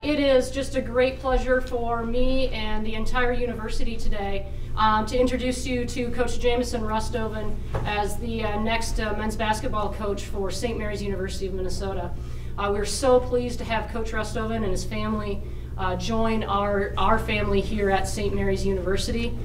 It is just a great pleasure for me and the entire university today to introduce you to Coach Jamison Rusthoven as the next men's basketball coach for St. Mary's University of Minnesota. We're so pleased to have Coach Rusthoven and his family join our family here at St. Mary's University.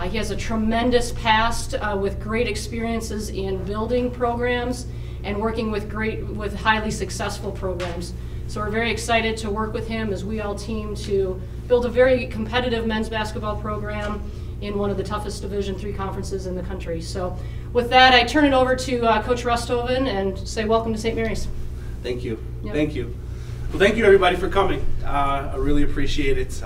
He has a tremendous past with great experiences in building programs and working with highly successful programs. So we're very excited to work with him as we all team to build a very competitive men's basketball program in one of the toughest Division III conferences in the country. So with that, I turn it over to Coach Rusthoven and say welcome to St. Mary's. Thank you. Yep. Thank you. Well, thank you everybody for coming. I really appreciate it.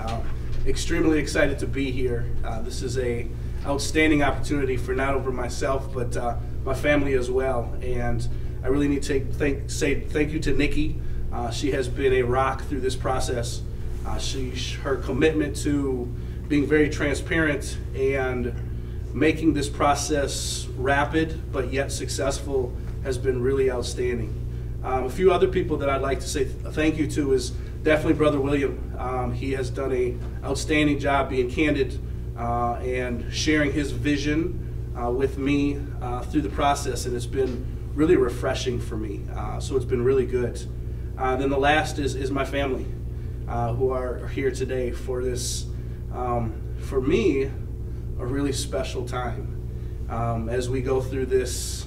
Extremely excited to be here. This is an outstanding opportunity for not only myself, but my family as well. And I really need to say thank you to Nikki. She has been a rock through this process. Her commitment to being very transparent and making this process rapid but yet successful has been really outstanding. A few other people that I'd like to say thank you to is definitely Brother William. He has done an outstanding job being candid and sharing his vision with me through the process, and it's been really refreshing for me. So it's been really good. Then the last is my family who are here today for this, for me, a really special time. As we go through this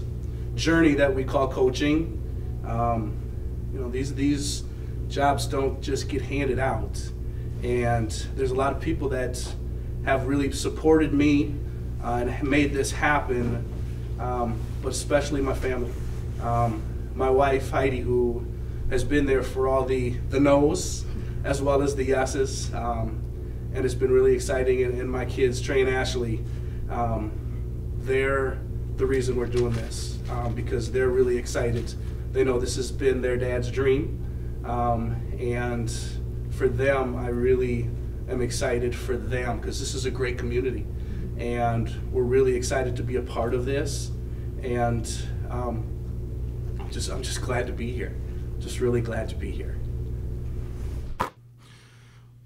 journey that we call coaching, you know, these jobs don't just get handed out. And there's a lot of people that have really supported me and made this happen, but especially my family. My wife, Heidi, who has been there for all the no's as well as the yeses, and it's been really exciting. And my kids, Trey and Ashley, they're the reason we're doing this because they're really excited. They know this has been their dad's dream, and for them, I really am excited for them because this is a great community, and we're really excited to be a part of this. And I'm just glad to be here. Just really glad to be here.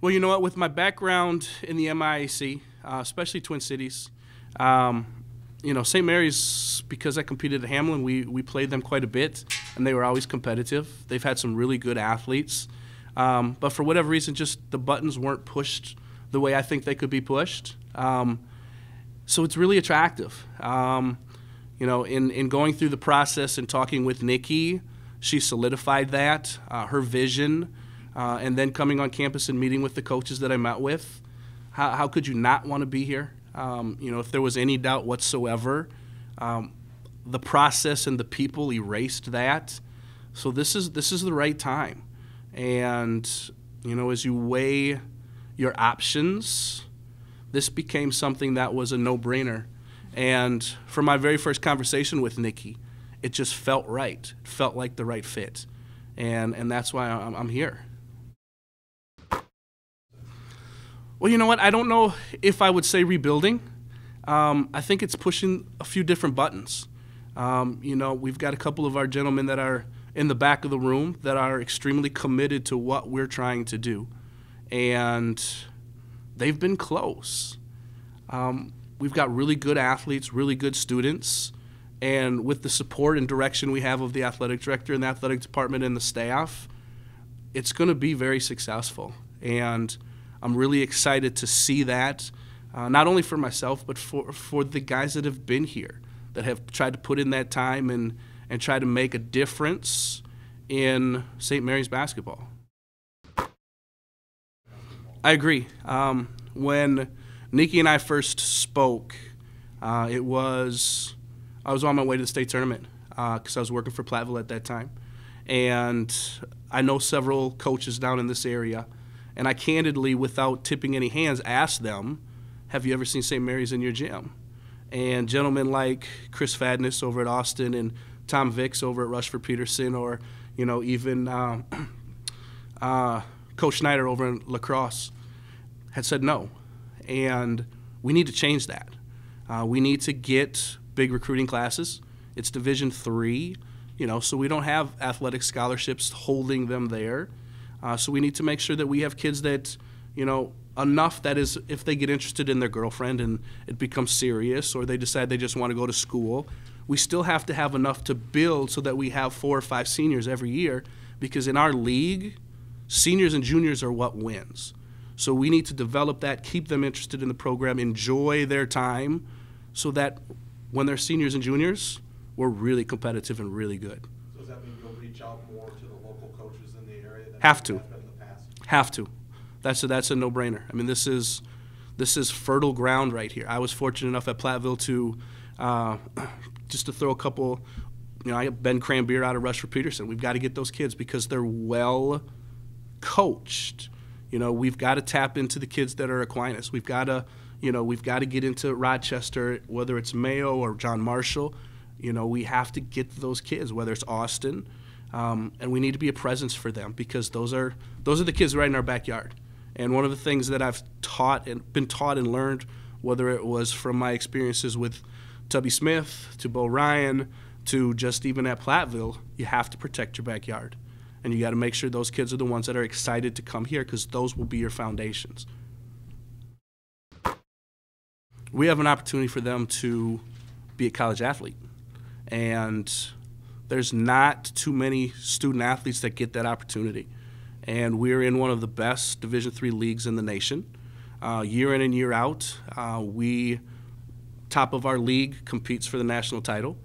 Well, you know what? With my background in the MIAC, especially Twin Cities, you know, St. Mary's, because I competed at Hamlin, we played them quite a bit, and they were always competitive. They've had some really good athletes, but for whatever reason, just the buttons weren't pushed the way I think they could be pushed. So it's really attractive. You know, in going through the process and talking with Nikki, she solidified that, her vision, and then coming on campus and meeting with the coaches that I met with. How could you not want to be here? You know, if there was any doubt whatsoever, the process and the people erased that. So this is the right time. And, you know, as you weigh your options, this became something that was a no-brainer. And for my very first conversation with Nikki, it just felt right. It felt like the right fit. And that's why I'm here. Well, you know what? I don't know if I would say rebuilding. I think it's pushing a few different buttons. You know, we've got a couple of our gentlemen that are in the back of the room that are extremely committed to what we're trying to do. And they've been close. We've got really good athletes, really good students. And with the support and direction we have of the athletic director and the athletic department and the staff, it's going to be very successful. And I'm really excited to see that, not only for myself, but for the guys that have been here, that have tried to put in that time and try to make a difference in St. Mary's basketball. I agree. When Nikki and I first spoke, I was on my way to the state tournament because I was working for Platteville at that time. And I know several coaches down in this area. And I candidly, without tipping any hands, asked them, have you ever seen St. Mary's in your gym? And gentlemen like Chris Fadness over at Austin and Tom Vicks over at Rushford Peterson, or, you know, even Coach Schneider over in La Crosse had said no. And we need to change that. We need to get big recruiting classes. It's Division III, you know, so we don't have athletic scholarships holding them there. So we need to make sure that we have kids that, enough that is, if they get interested in their girlfriend and it becomes serious, or they decide they just want to go to school, we still have to have enough to build so that we have 4 or 5 seniors every year, because in our league, seniors and juniors are what wins. So we need to develop that, keep them interested in the program, enjoy their time, so that when they're seniors and juniors, we're really competitive and really good. So does that mean you'll reach out more to the local coaches in the area than Have to. you have been in the past? Have to. That's a no-brainer. I mean, this is fertile ground right here. I was fortunate enough at Platteville to just to throw a couple. I got Ben Cranbeer out of Rushford Peterson. We've got to get those kids because they're well coached. We've got to tap into the kids that are Aquinas. We've got to get into Rochester, whether it's Mayo or John Marshall. We have to get those kids, whether it's Austin, and we need to be a presence for them, because those are the kids right in our backyard. And one of the things that I've been taught and learned, whether it was from my experiences with Tubby Smith to Bo Ryan to just even at Platteville, you have to protect your backyard. And you got to make sure those kids are the ones that are excited to come here, because those will be your foundations. We have an opportunity for them to be a college athlete. And there's not too many student athletes that get that opportunity. And we're in one of the best Division III leagues in the nation. Year in and year out, top of our league competes for the national title.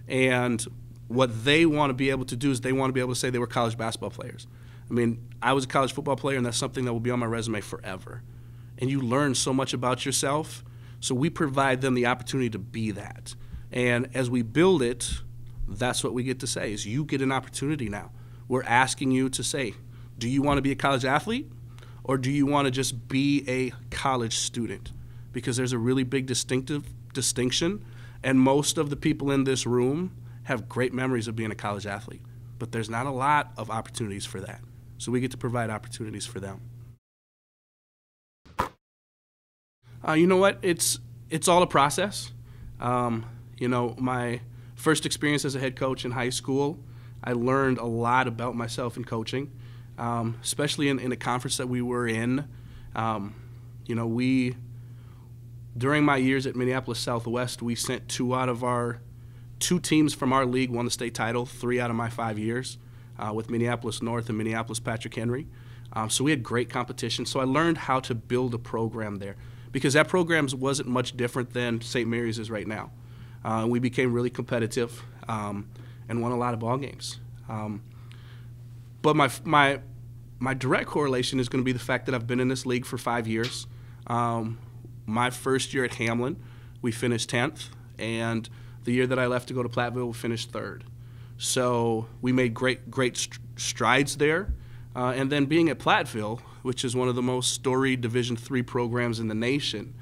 And what they want to be able to do is they want to be able to say they were college basketball players. I mean, I was a college football player, and that's something that will be on my resume forever. And you learn so much about yourself, so we provide them the opportunity to be that. And as we build it, that's what we get to say, is you get an opportunity now. We're asking you to say, do you want to be a college athlete, or do you want to just be a college student? Because there's a really big distinction, and most of the people in this room have great memories of being a college athlete, but there's not a lot of opportunities for that. So we get to provide opportunities for them. You know what? It's all a process. My first experience as a head coach in high school, I learned a lot about myself in coaching, especially in a conference that we were in. During my years at Minneapolis Southwest, we sent 2 teams from our league won the state title 3 out of my 5 years, with Minneapolis North and Minneapolis Patrick Henry. So we had great competition. So I learned how to build a program there, because that program wasn't much different than St. Mary's is right now. We became really competitive and won a lot of ball games. But my direct correlation is going to be the fact that I've been in this league for 5 years. My first year at Hamlin, we finished 10th, and the year that I left to go to Platteville, we finished 3rd. So we made great strides there. And then being at Platteville, which is one of the most storied Division III programs in the nation,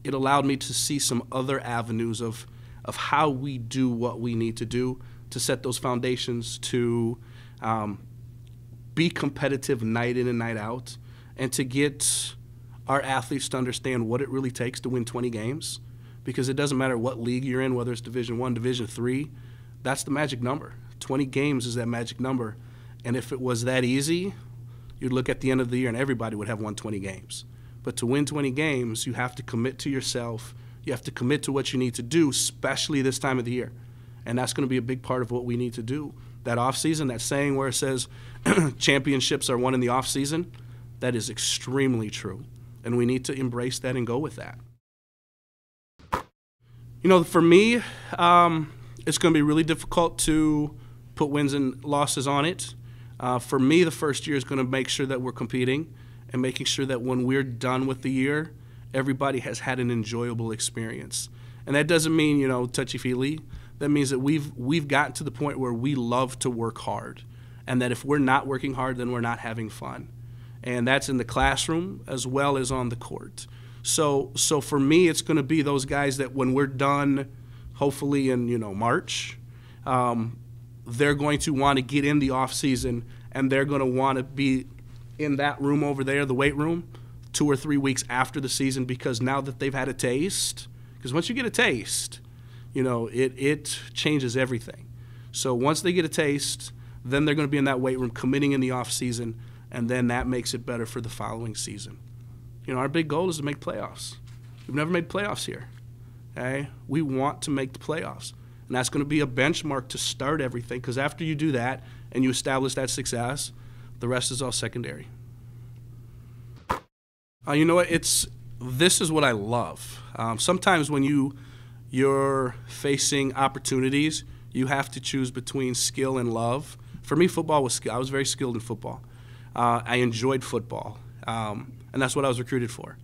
it allowed me to see some other avenues of how we do what we need to do to set those foundations to be competitive night in and night out, and to get our athletes to understand what it really takes to win 20 games. Because it doesn't matter what league you're in, whether it's Division I, Division III, that's the magic number. 20 games is that magic number. And if it was that easy, you'd look at the end of the year and everybody would have won 20 games. But to win 20 games, you have to commit to yourself. You have to commit to what you need to do, especially this time of the year. And that's going to be a big part of what we need to do. That offseason, that saying where it says championships are won in the offseason, that is extremely true. And we need to embrace that and go with that. For me, it's going to be really difficult to put wins and losses on it. For me, the first year is going to make sure that we're competing and making sure that when we're done with the year, everybody has had an enjoyable experience. And that doesn't mean, touchy-feely. That means that we've gotten to the point where we love to work hard, and that if we're not working hard, then we're not having fun. And that's in the classroom as well as on the court. So for me, it's going to be those guys that when we're done, hopefully in March, they're going to want to get in the off season, and they're going to want to be in that room over there, the weight room, 2 or 3 weeks after the season, because now that they've had a taste, because once you get a taste, it changes everything. So once they get a taste, then they're going to be in that weight room, committing in the off season, and then that makes it better for the following season. You know, our big goal is to make playoffs. We've never made playoffs here. Okay? We want to make the playoffs. And that's going to be a benchmark to start everything, because after you do that and you establish that success, the rest is all secondary. You know what? This is what I love. Sometimes when you're facing opportunities, you have to choose between skill and love. For me, football was skill. I was very skilled in football. I enjoyed football, and that's what I was recruited for.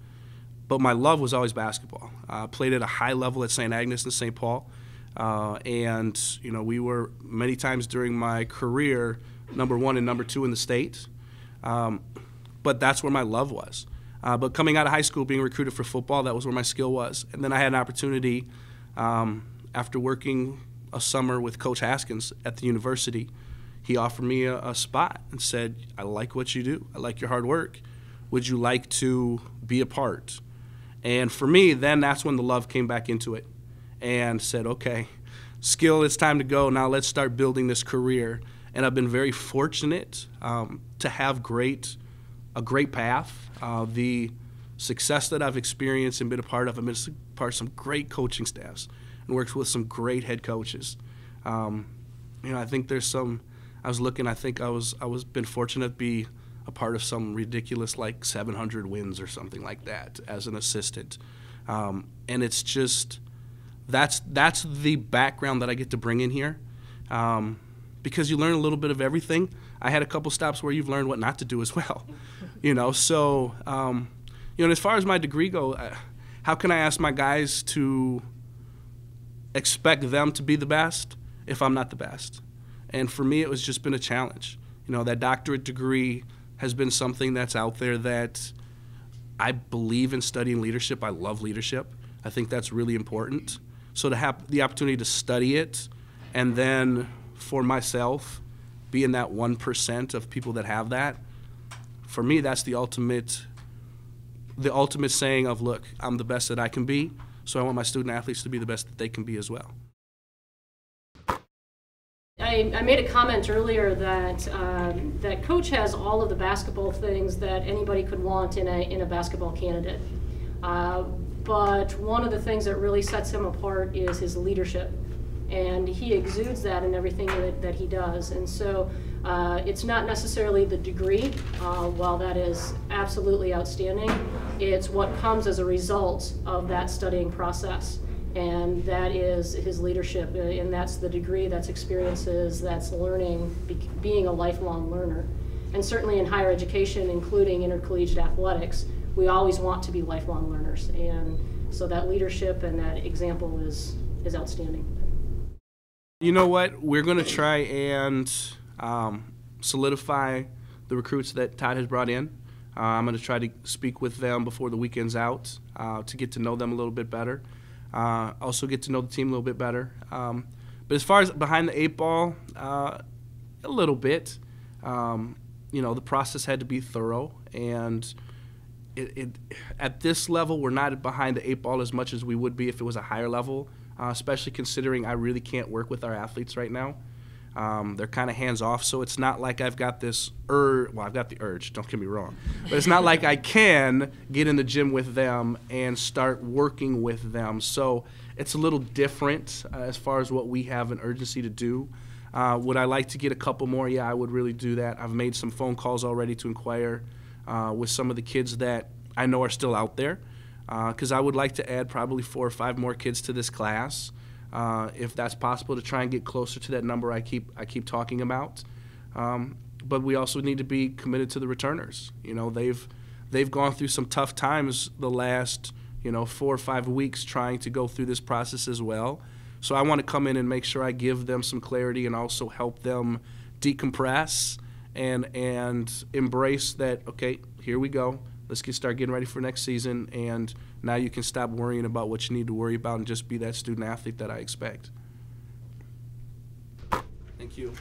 But my love was always basketball. I played at a high level at St. Agnes and St. Paul. And, you know, we were many times during my career #1 and #2 in the state. But that's where my love was. But coming out of high school, being recruited for football, that was where my skill was. And then I had an opportunity after working a summer with Coach Haskins at the university. He offered me a spot and said, I like what you do. I like your hard work. Would you like to be a part? And for me, then that's when the love came back into it and said, okay, skill, it's time to go. Now let's start building this career. And I've been very fortunate to have a great path. The success that I've experienced and been a part of, I've been a part of some great coaching staffs and worked with some great head coaches. You know, I think there's some, I was looking, I think I was been fortunate to be a part of some ridiculous like 700 wins or something like that as an assistant. And it's just, that's the background that I get to bring in here. Because you learn a little bit of everything. I had a couple stops where you've learned what not to do as well. You know, so, you know, as far as my degree go, how can I ask my guys to expect them to be the best if I'm not the best? And for me, it was just been a challenge. You know, that doctorate degree has been something that's out there that I believe in studying leadership. I love leadership. I think that's really important. So to have the opportunity to study it and then for myself be in that 1% of people that have that, for me, that's the ultimate saying of, look, I'm the best that I can be, so I want my student athletes to be the best that they can be as well. I made a comment earlier that that Coach has all of the basketball things that anybody could want in a basketball candidate. But one of the things that really sets him apart is his leadership. And he exudes that in everything that he does. And so it's not necessarily the degree, while that is absolutely outstanding. It's what comes as a result of that studying process. And that is his leadership, and that's the degree, that's experiences, that's learning, being a lifelong learner. And certainly in higher education, including intercollegiate athletics, we always want to be lifelong learners. And so that leadership and that example is outstanding. You know what? We're going to try and solidify the recruits that Todd has brought in. I'm going to try to speak with them before the weekend's out to get to know them a little bit better. Also get to know the team a little bit better. But as far as behind the 8 ball, a little bit. You know, the process had to be thorough, and at this level, we're not behind the 8 ball as much as we would be if it was a higher level, especially considering I really can't work with our athletes right now. They're kind of hands-off, so it's not like I've got this well, I've got the urge, don't get me wrong, but it's not like I can get in the gym with them and start working with them. So it's a little different as far as what we have an urgency to do. Would I like to get a couple more? Yeah, I would really do that. I've made some phone calls already to inquire with some of the kids that I know are still out there, because I would like to add probably 4 or 5 more kids to this class. If that's possible, to try and get closer to that number I keep talking about. But we also need to be committed to the returners. You know, they've gone through some tough times the last 4 or 5 weeks trying to go through this process as well. So I want to come in and make sure I give them some clarity and also help them decompress and embrace that, okay, here we go. Let's start getting ready for next season, and now you can stop worrying about what you need to worry about and just be that student athlete that I expect. Thank you.